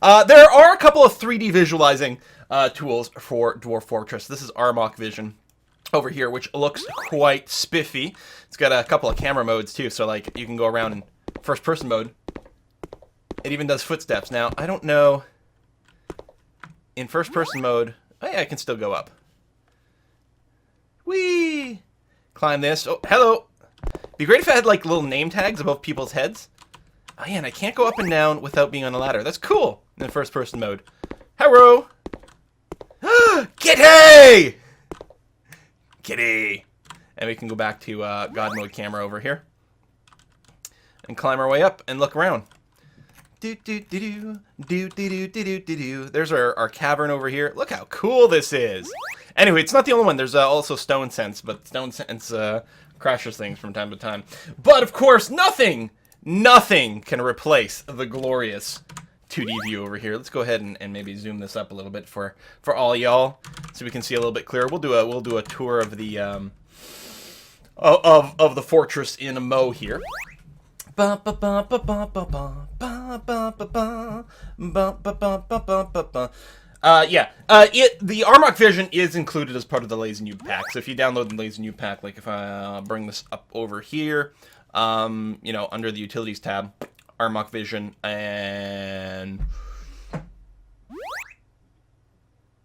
There are a couple of 3D visualizing tools for Dwarf Fortress. This is Armok Vision over here, which looks quite spiffy. It's got a couple of camera modes too, so like you can go around in first person mode. It even does footsteps. Now, I don't know, in first person mode, oh yeah, I can still go up. Whee! Climb this. Oh, hello! Be great if I had like little name tags above people's heads. Oh yeah, and I can't go up and down without being on a ladder. That's cool in first person mode. Hello! Kitty! Kitty! And we can go back to God mode camera over here. And climb our way up and look around. There's our cavern over here. Look how cool this is. Anyway, it's not the only one. There's also Stone Sense, but Stone Sense crashes things from time to time. But of course, nothing can replace the glorious 2D view over here. Let's go ahead and maybe zoom this up a little bit for all y'all, so we can see a little bit clearer. We'll do a tour of the of the fortress in a mo here. Yeah, the Armok Vision is included as part of the Lazy Noob pack. So if you download the Lazy Noob pack, like if I bring this up over here, you know, under the Utilities tab, Armok Vision, and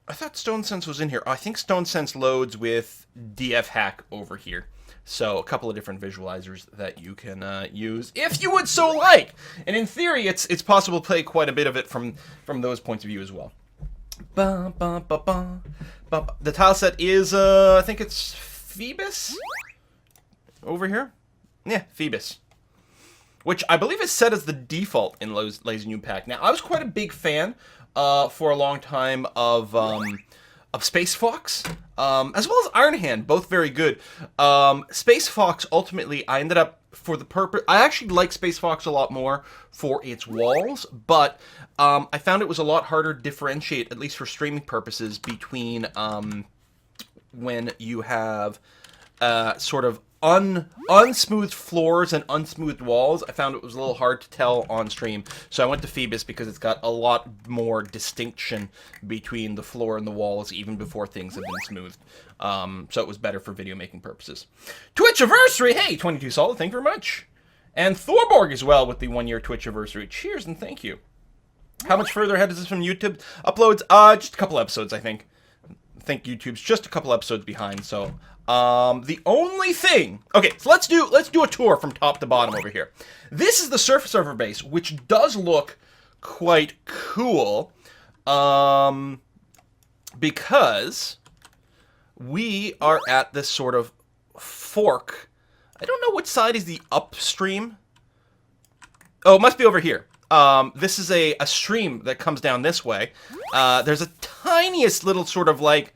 I thought Stone Sense was in here. Oh, I think Stone Sense loads with DF Hack over here. So a couple of different visualizers that you can use if you would so like. And in theory, it's possible to play quite a bit of it from those points of view as well. The tile set is, I think it's Phoebus over here. Yeah, Phoebus. Which I believe is set as the default in Lazy Noob Pack. Now, I was quite a big fan for a long time of Space Fox, as well as Iron Hand, both very good. Space Fox, ultimately, I ended up, for the purpose, I actually like Space Fox a lot more for its walls, but I found it was a lot harder to differentiate, at least for streaming purposes, between when you have sort of unsmoothed floors and unsmoothed walls. I found it was a little hard to tell on stream, so I went to Phoebus because it's got a lot more distinction between the floor and the walls even before things have been smoothed. So it was better for video making purposes. Twitch anniversary! Hey, 22 solid, thank you very much. And Thorborg as well with the 1-year Twitch anniversary. Cheers and thank you. How much further ahead is this from YouTube uploads? Just a couple episodes, I think. I think YouTube's just a couple episodes behind, so the only thing... Okay, so let's do a tour from top to bottom over here. This is the surface server base, which does look quite cool, because we are at this sort of fork. I don't know which side is the upstream. Oh, it must be over here. This is a stream that comes down this way. There's a tiniest little sort of like...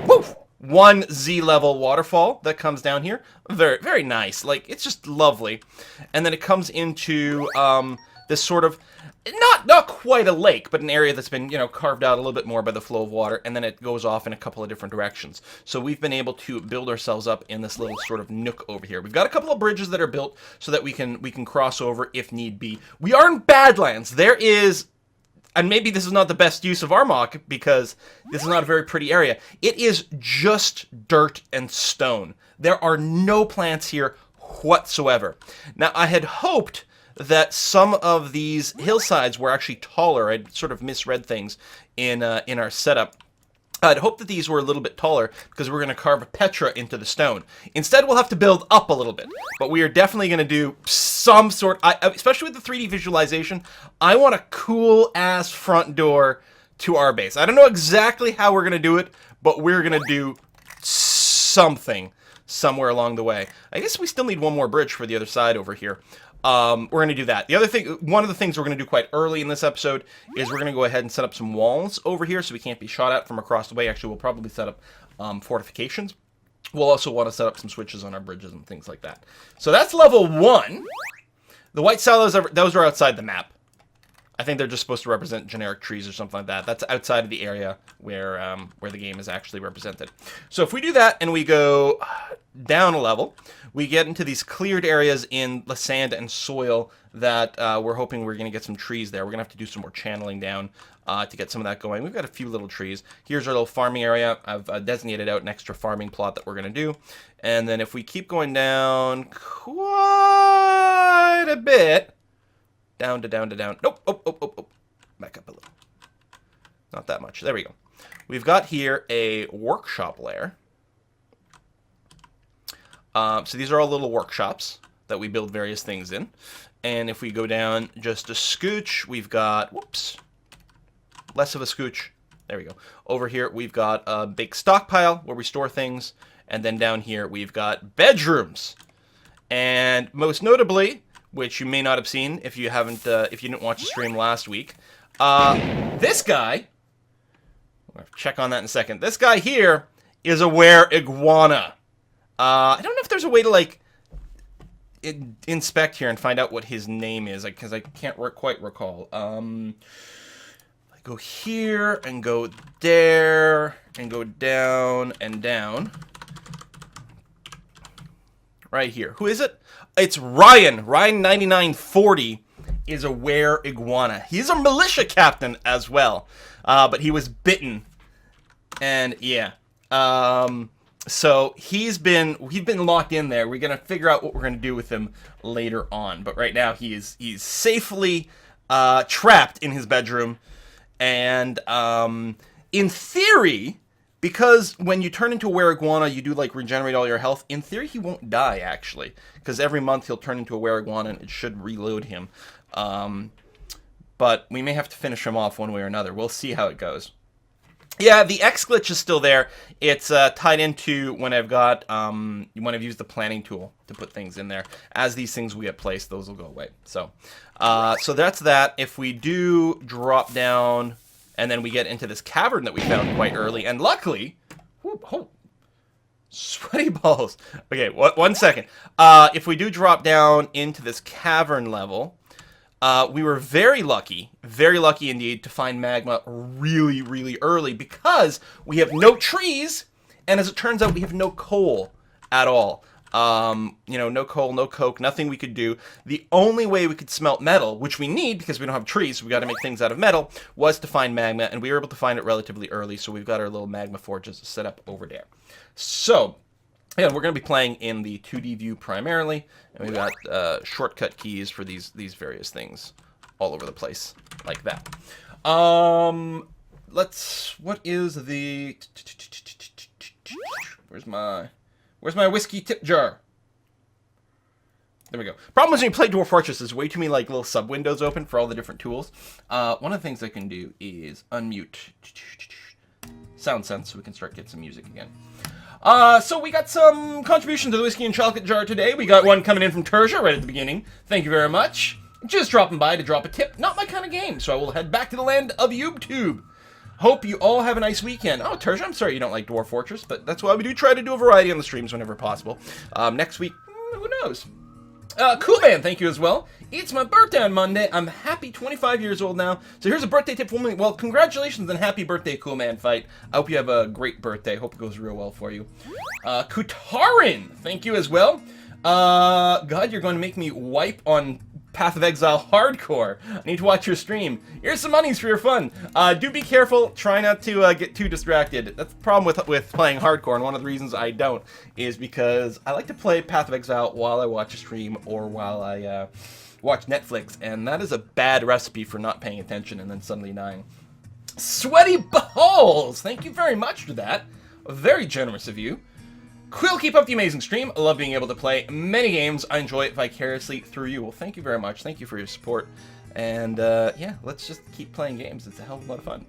Woof! 1 Z-level waterfall that comes down here. Very, very nice. Like, it's just lovely. And then it comes into this sort of, not quite a lake, but an area that's been, you know, carved out a little bit more by the flow of water, and then it goes off in a couple of different directions. So we've been able to build ourselves up in this little sort of nook over here. We've got a couple of bridges that are built so that we can cross over if need be. We are in Badlands. There is... And maybe this is not the best use of Armok because this is not a very pretty area. It is just dirt and stone. There are no plants here whatsoever. Now, I had hoped that some of these hillsides were actually taller. I'd sort of misread things in our setup. I'd hoped that these were a little bit taller because we're going to carve Petra into the stone. Instead, we'll have to build up a little bit. But we are definitely going to do some sort... especially with the 3D visualization, I want a cool-ass front door to our base. I don't know exactly how we're going to do it, but we're going to do something somewhere along the way. I guess we still need one more bridge for the other side over here. We're going to do that. The other thing, one of the things we're going to do quite early in this episode is we're going to go ahead and set up some walls over here so we can't be shot at from across the way. Actually, we'll probably set up fortifications. We'll also want to set up some switches on our bridges and things like that. So that's level 1. The white silos, those are outside the map. I think they're just supposed to represent generic trees or something like that. That's outside of the area where the game is actually represented. So if we do that and we go down a level, we get into these cleared areas in the sand and soil that we're hoping we're going to get some trees there. We're going to have to do some more channeling down to get some of that going. We've got a few little trees. Here's our little farming area. I've designated out an extra farming plot that we're going to do. And then if we keep going down quite a bit, down to down to down. Nope. Oh. Back up a little. Not that much. There we go. We've got here a workshop layer. So these are all little workshops that we build various things in. And if we go down just a scooch, we've got, whoops, less of a scooch. There we go. Over here, we've got a big stockpile where we store things. And then down here, we've got bedrooms. And most notably, which you may not have seen if you haven't, if you didn't watch the stream last week, this guy, we'll check on that in a second. This guy here is a were iguana. I don't know if there's a way to like inspect here and find out what his name is, because I can't quite recall. I go here and go there and go down and down. Right here. Who is it? It's Ryan. Ryan 9940 is a were iguana. He's a militia captain as well, but he was bitten, and yeah. So we've been locked in there. We're gonna figure out what we're gonna do with him later on. But right now he's safely trapped in his bedroom, and in theory, because when you turn into a were iguana, you do like regenerate all your health. In theory, he won't die actually, because every month he'll turn into a were iguana and it should reload him. But we may have to finish him off one way or another. We'll see how it goes. Yeah, the X glitch is still there. It's tied into when I've got when I've used the planning tool to put things in there. As these things will get placed, those will go away. So that's that. If we do drop down, and then we get into this cavern that we found quite early, and luckily, sweaty balls. Okay, one second. If we do drop down into this cavern level, we were very lucky indeed to find magma really, really early, because we have no trees, and as it turns out, we have no coal at all. No coal, no coke, nothing we could do. The only way we could smelt metal, which we need because we don't have trees, so we got to make things out of metal, was to find magma, and we were able to find it relatively early, so we've got our little magma forges set up over there. So, yeah, we're going to be playing in the 2D view primarily, and we've got shortcut keys for these various things all over the place, like that. What is the... Where's my whiskey tip jar? There we go. Problem is when you play Dwarf Fortress, there's way too many like little sub windows open for all the different tools. One of the things I can do is unmute sound sense so we can start getting some music again. So we got some contributions to the whiskey and chocolate jar today. We got one coming in from Tertia right at the beginning. Thank you very much. Just dropping by to drop a tip. Not my kind of game, so I will head back to the land of YouTube. Hope you all have a nice weekend. Oh, Tertia, I'm sorry you don't like Dwarf Fortress, but that's why we do try to do a variety on the streams whenever possible. Next week, who knows? Cool Man, thank you as well. It's my birthday on Monday. I'm happy 25 years old now. So here's a birthday tip for me. Well, congratulations and happy birthday, Cool Man Fight. I hope you have a great birthday. Hope it goes real well for you. Kutarin, thank you as well. God, you're going to make me wipe on Path of Exile Hardcore. I need to watch your stream. Here's some monies for your fun. Do be careful. Try not to get too distracted. That's the problem with playing Hardcore, and one of the reasons I don't is because I like to play Path of Exile while I watch a stream or while I watch Netflix, and that is a bad recipe for not paying attention and then suddenly dying. Sweaty balls! Thank you very much for that. Very generous of you. Quill, keep up the amazing stream. I love being able to play many games. I enjoy it vicariously through you. Well, thank you very much. Thank you for your support. And, yeah, let's just keep playing games. It's a hell of a lot of fun.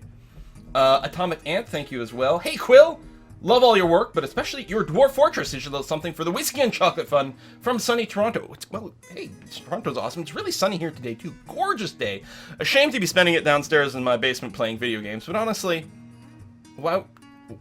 Atomic Ant, thank you as well. Hey, Quill! Love all your work, but especially your Dwarf Fortress. You should love something for the whiskey and chocolate fun from sunny Toronto. Well, hey, Toronto's awesome. It's really sunny here today, too. Gorgeous day. A shame to be spending it downstairs in my basement playing video games, but honestly, wow.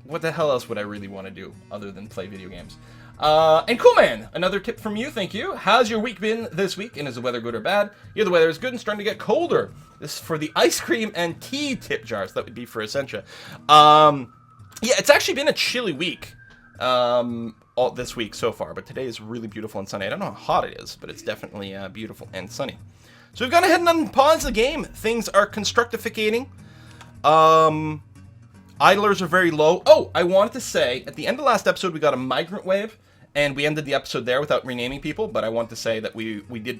What the hell else would I really want to do other than play video games? And cool man, another tip from you, thank you. How's your week been this week, and is the weather good or bad? Yeah, the weather is good and starting to get colder. This is for the ice cream and tea tip jars. That would be for Essentia. Yeah, it's actually been a chilly week all this week so far, but today is really beautiful and sunny. I don't know how hot it is, but it's definitely beautiful and sunny. So we've gone ahead and unpaused the game. Things are constructificating. Idlers are very low. Oh, I wanted to say, at the end of last episode, we got a migrant wave, and we ended the episode there without renaming people, but I want to say that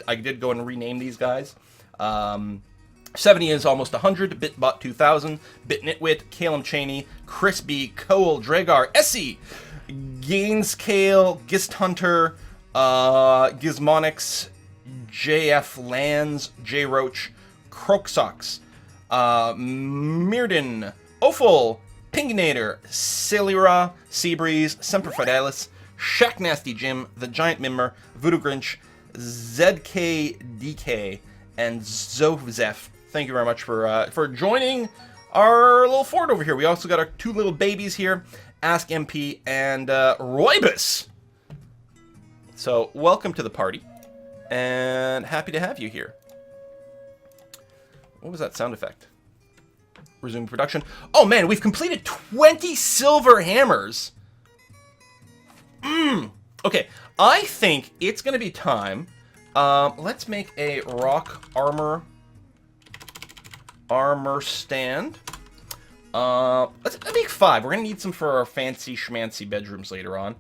I did go and rename these guys. 70 is almost 100, Bitbot 2000, Bitnitwit, Calum Cheney, Chris B, Cole, Dragar, Essie, Gainscale, Gist Hunter, Gizmonix, JF Lands, J Roach, Croaksox, Mirden, Offal, Pinginator, Celira, Seabreeze, Semper Fidelis, Shack Nasty Jim, The Giant Mimmer, Voodoo Grinch, ZKDK, and Zofzef. Thank you very much for joining our little fort over here. We also got our two little babies here, Ask MP and Roibus. So welcome to the party, and happy to have you here. What was that sound effect? Resume production. Oh man, we've completed 20 silver hammers. Okay, I think it's gonna be time. Let's make a rock armor stand. Let's make 5. We're gonna need some for our fancy schmancy bedrooms later on.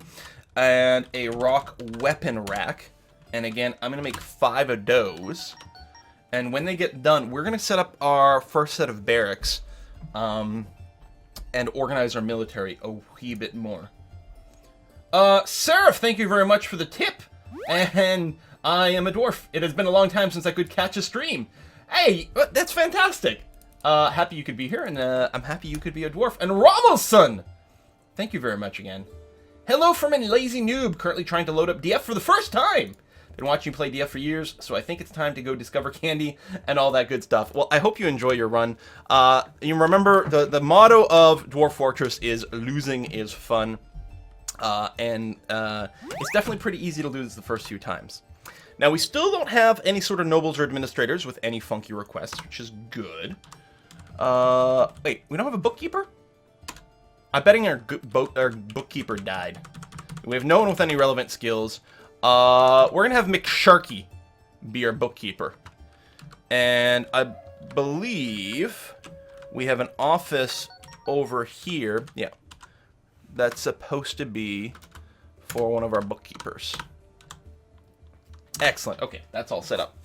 And a rock weapon rack. And again, I'm gonna make 5 of those. And when they get done, we're gonna set up our first set of barracks, and organize our military a wee bit more. Seraph, thank you very much for the tip. And I am a dwarf. It has been a long time since I could catch a stream. Hey, that's fantastic. Happy you could be here, and I'm happy you could be a dwarf. And Rommel's son, thank you very much again. Hello from a lazy noob, currently trying to load up DF for the first time. Been watching you play DF for years, so I think it's time to go discover candy and all that good stuff. Well, I hope you enjoy your run. You remember, the motto of Dwarf Fortress is losing is fun. It's definitely pretty easy to lose the first few times. Now, we still don't have any sort of nobles or administrators with any funky requests, which is good. Wait, we don't have a bookkeeper? I'm betting our bookkeeper died. We have no one with any relevant skills. We're gonna have McSharky be our bookkeeper. And I believe we have an office over here. Yeah. That's supposed to be for one of our bookkeepers. Excellent. Okay, that's all set up.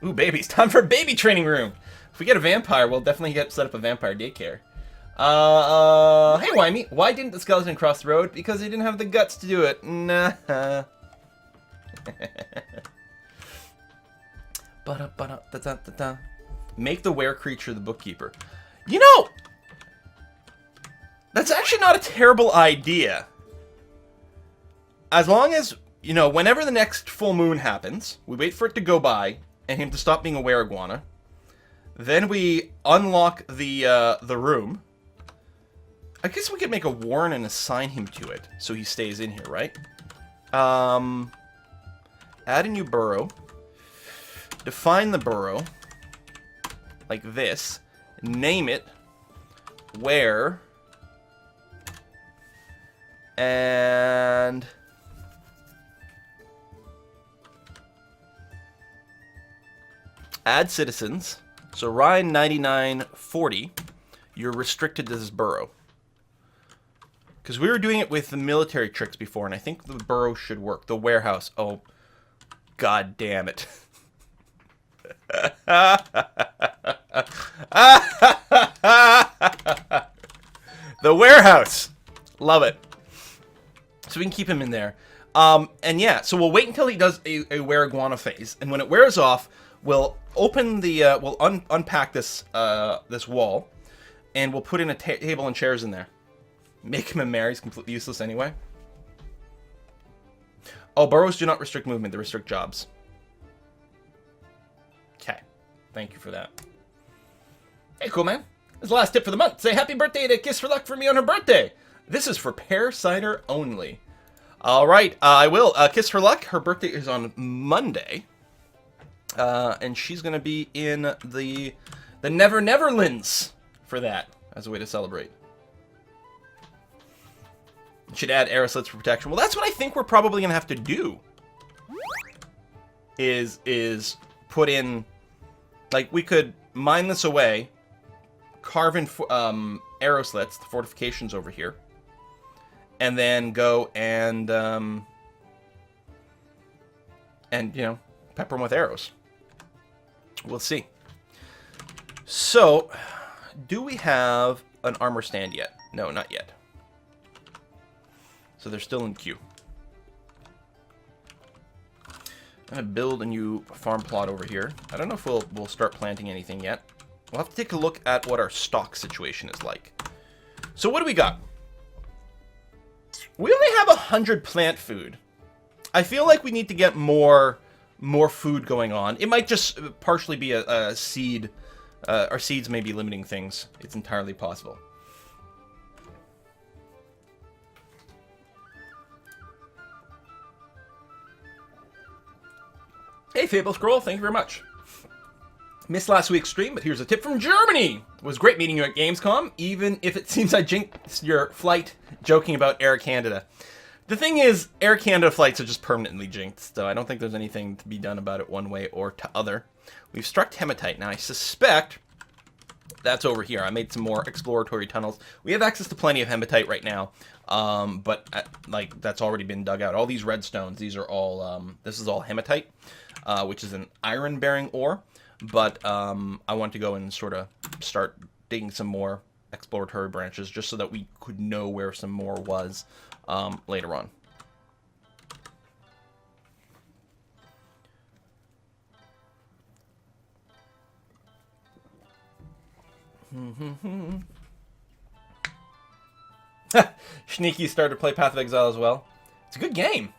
Ooh, babies. Time for a baby training room. If we get a vampire, we'll definitely set up a vampire daycare. Hey, Wymie. Why didn't the skeleton cross the road? Because he didn't have the guts to do it. Nah. Make the were creature the bookkeeper. You know, that's actually not a terrible idea. As long as, you know, whenever the next full moon happens, we wait for it to go by and him to stop being a were iguana. Then we unlock the room. I guess we could make a warren and assign him to it so he stays in here, right? Add a new burrow. Define the burrow. Like this. Name it. Where. And add citizens. So Ryan 9940, you're restricted to this borough. Because we were doing it with the military tricks before, and I think the borough should work. The warehouse. Oh, god damn it. The warehouse. Love it. So we can keep him in there. And yeah, so we'll wait until he does a were iguana phase, and when it wears off, we'll open the we'll unpack this this wall, and we'll put in a table and chairs in there. Make him a mayor. He's completely useless anyway. Oh, boroughs do not restrict movement; they restrict jobs. Okay, thank you for that. Hey, cool man. This is the last tip for the month. Say happy birthday to Kiss for Luck for me on her birthday. This is for pear cider only. All right, I will. Kiss for Luck. Her birthday is on Monday. And she's going to be in the Never Neverlands for that as a way to celebrate. Should add arrow slits for protection. Well, that's what I think we're probably going to have to do. Is put in, like, we could mine this away, carve in arrow slits, the fortifications over here, and then go and you know, pepper them with arrows. We'll see. So, do we have an armor stand yet? No, not yet. So they're still in queue. I'm going to build a new farm plot over here. I don't know if we'll start planting anything yet. We'll have to take a look at what our stock situation is like. So what do we got? We only have 100 plant food. I feel like we need to get more food going on. It might just partially be a seed. Our seeds may be limiting things. It's entirely possible. Hey, Fable Scroll, thank you very much. Missed last week's stream, but here's a tip from Germany. It was great meeting you at Gamescom, even if it seems I jinxed your flight joking about Air Canada. The thing is, Air Canada flights are just permanently jinxed, so I don't think there's anything to be done about it one way or t'other. We've struck hematite. Now, I suspect that's over here. I made some more exploratory tunnels. We have access to plenty of hematite right now, but like that's already been dug out. All these redstones, these are all, this is all hematite. Which is an iron-bearing ore, but I want to go and sort of start digging some more exploratory branches just so that we could know where some more was later on. Sneaky started to play Path of Exile as well. It's a good game.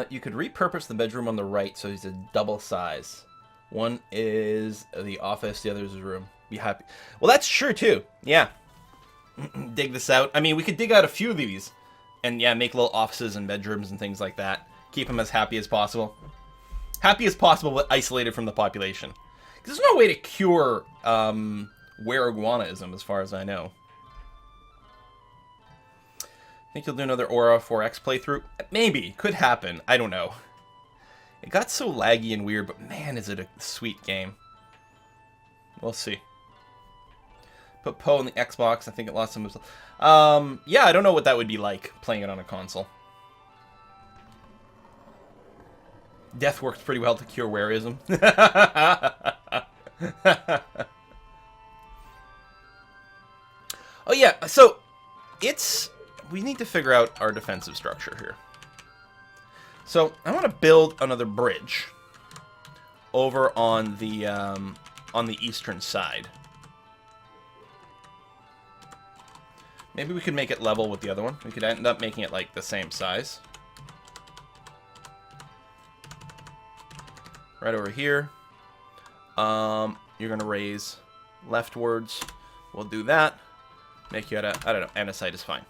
You could repurpose the bedroom on the right so he's a double size. One is the office, the other is his room. Be happy. Well, that's true too. Yeah. Dig this out. I mean, we could dig out a few of these and yeah, make little offices and bedrooms and things like that. Keep him as happy as possible. Happy as possible, but isolated from the population. There's no way to cure were-iguanaism as far as I know. Think you'll do another Aura 4X playthrough? Maybe. Could happen. I don't know. It got so laggy and weird, but man, is it a sweet game. We'll see. Put Poe in the Xbox. I think it lost some of its... yeah, I don't know what that would be like, playing it on a console. Death works pretty well to cure wareism. Oh yeah, so it's... We need to figure out our defensive structure here. So I want to build another bridge over on the eastern side. Maybe we could make it level with the other one. We could end up making it like the same size. Right over here. You're gonna raise leftwards. We'll do that. Make you at a, I don't know, andesite is fine.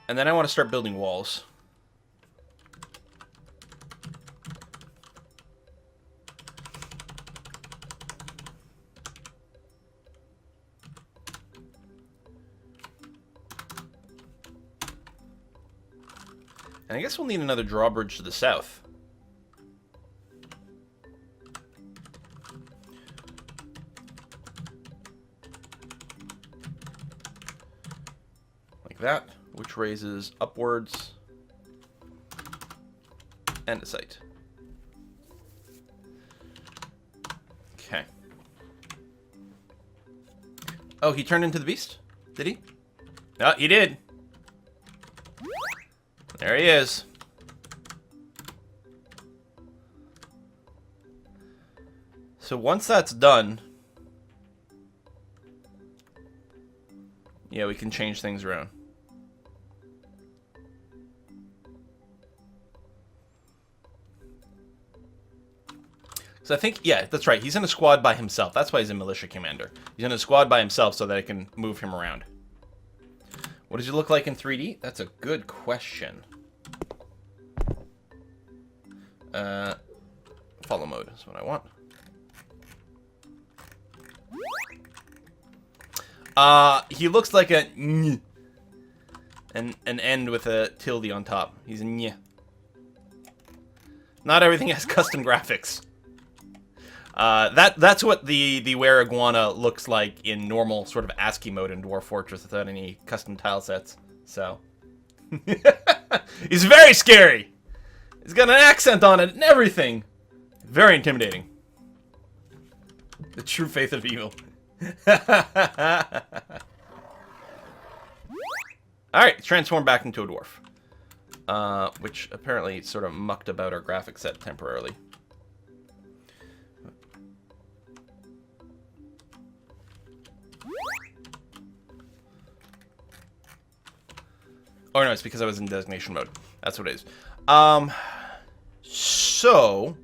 And then I want to start building walls. And I guess we'll need another drawbridge to the south. Like that. Which raises upwards andesite. Okay. Oh, he turned into the beast? Did he? Oh, he did. There he is. So once that's done, yeah, we can change things around. So I think, yeah, that's right. He's in a squad by himself. That's why he's a militia commander. He's in a squad by himself so that I can move him around. What does he look like in 3D? That's a good question. Follow mode is what I want. He looks like a ny. And an end with a tilde on top. He's a ny. Not everything has custom graphics. That's what the were iguana looks like in normal sort of ASCII mode in Dwarf Fortress without any custom tile sets. So he's very scary. He's got an accent on it and everything. Very intimidating. The true faith of evil. Alright, transform back into a dwarf. Which apparently sort of mucked about our graphic set temporarily. Oh no, it's because I was in designation mode. That's what it is. So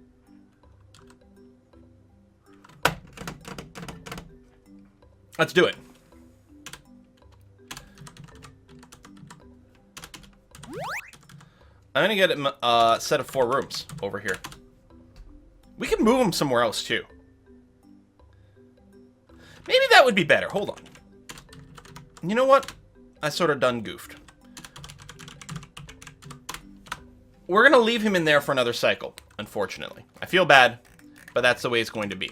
let's do it. I'm gonna get a set of 4 rooms over here. We can move them somewhere else too. Maybe that would be better. Hold on. You know what? I sort of done goofed. We're gonna leave him in there for another cycle, unfortunately. I feel bad, but that's the way it's going to be.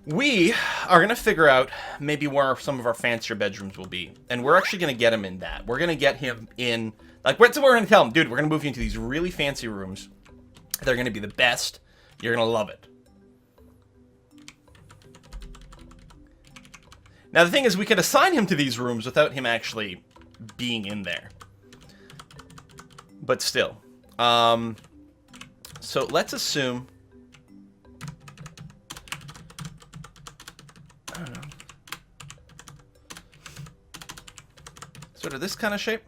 We are gonna figure out maybe where some of our fancier bedrooms will be, and we're actually gonna get him in that. We're gonna get him in, like, we're gonna tell him, dude, we're gonna move you into these really fancy rooms. They're gonna be the best. You're gonna love it. Now the thing is, we could assign him to these rooms without him actually being in there. But still. So let's assume... I don't know. Sort of this kind of shape.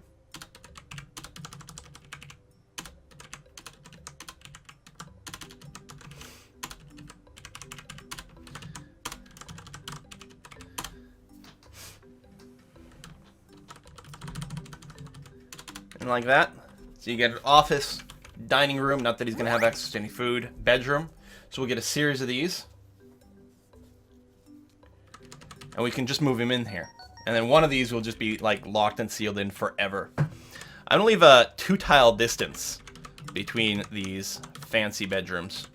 And like that. So you get an office, dining room, not that he's going to have access to any food, bedroom. So we'll get a series of these. And we can just move him in here. And then one of these will just be like locked and sealed in forever. I'm going to leave a 2-tile distance between these fancy bedrooms.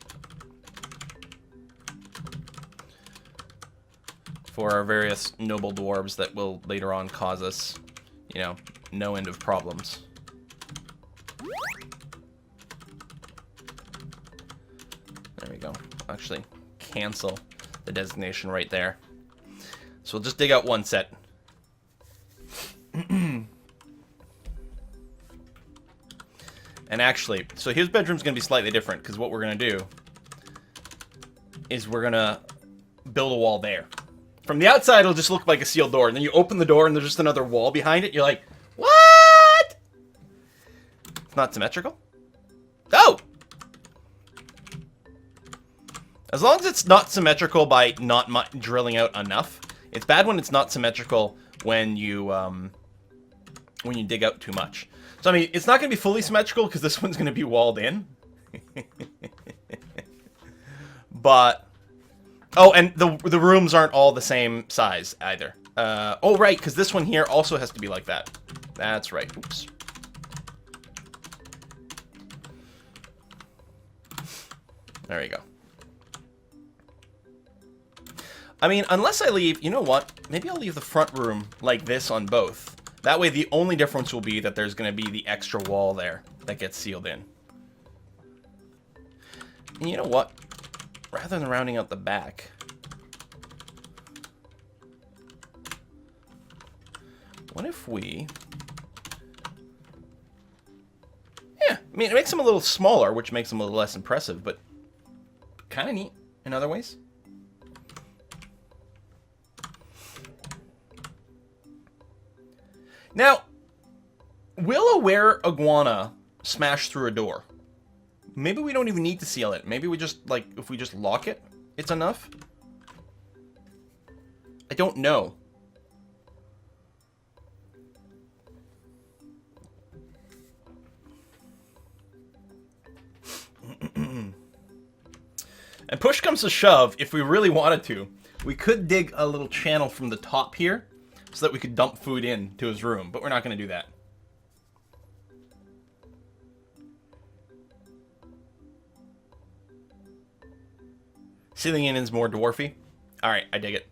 For our various noble dwarves that will later on cause us, you know, no end of problems. There we go. Actually, cancel the designation right there. So we'll just dig out one set. And actually, so his bedroom's going to be slightly different, because what we're going to do is we're going to build a wall there. From the outside, it'll just look like a sealed door, and then you open the door and there's just another wall behind it. You're like, what? It's not symmetrical? Oh! As long as it's not symmetrical by not drilling out enough. It's bad when it's not symmetrical when you dig out too much. So, I mean, it's not going to be fully symmetrical because this one's going to be walled in. But, oh, and the rooms aren't all the same size either. Oh, right, because this one here also has to be like that. That's right. Oops. There you go. I mean, unless I leave, you know what? Maybe I'll leave the front room like this on both. That way the only difference will be that there's going to be the extra wall there that gets sealed in. And you know what? Rather than rounding out the back, what if we... Yeah, I mean, it makes them a little smaller, which makes them a little less impressive, but kind of neat in other ways. Now, will a were iguana smash through a door? Maybe we don't even need to seal it. Maybe we just, like, if we just lock it, it's enough? I don't know. And push comes to shove, if we really wanted to, we could dig a little channel from the top here so that we could dump food into his room, but we're not going to do that. Sealing in is more dwarfy. Alright, I dig it.